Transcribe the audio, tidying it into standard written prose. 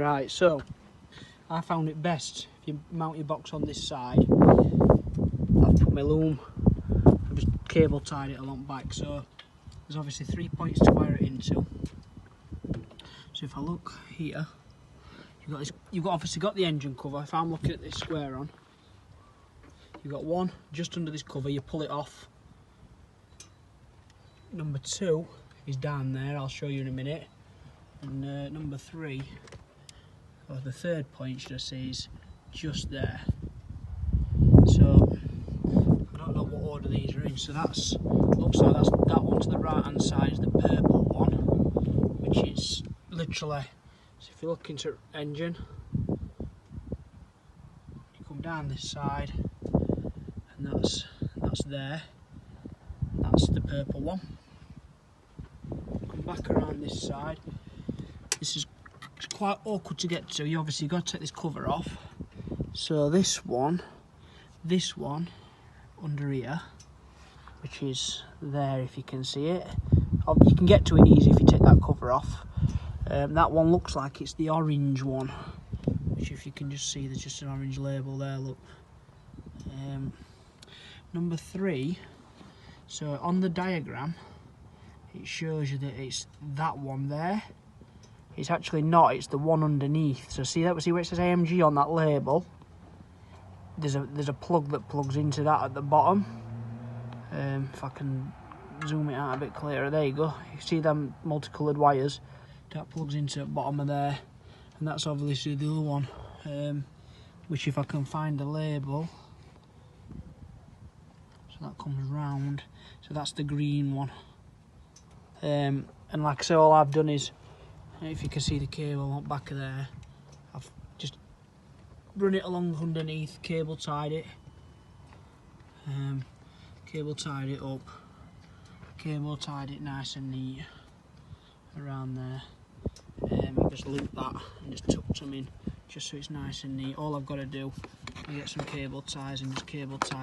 Right, so I found it best if you mount your box on this side. I've put my loom, I've just cable tied it along back, so there's obviously 3 points to wire it into. So if I look here, you've obviously got the engine cover. If I'm looking at this square on, you've got one just under this cover, you pull it off. Number 2 is down there, I'll show you in a minute. And number 3, or the 3rd point should I say, is just there. So I don't know what order these are in, so looks like that one to the right hand side is the purple one, which is literally, so if you look into engine, you come down this side and that's there, that's the purple one. Come back around this side, this is quite awkward to get to. You obviously got to take this cover off. So this one under here, which is there if you can see it. You can get to it easy if you take that cover off. That one looks like it's the orange one, which if you can just see, there's just an orange label there, look. Number 3, so on the diagram it shows you that it's that one there. It's actually not, it's the one underneath. So see where it says AMG on that label? There's a plug that plugs into that at the bottom. If I can zoom it out a bit clearer, there you go. You see them multicoloured wires? That plugs into the bottom of there. And that's obviously the other one. Which if I can find the label, so that comes round. So that's the green one. And like I say, all I've done is, if you can see the cable on the back of there, I've just run it along underneath, cable tied it up, cable tied it nice and neat around there. Just loop that and just tuck them in, just so it's nice and neat. All I've got to do is get some cable ties and just cable tie that.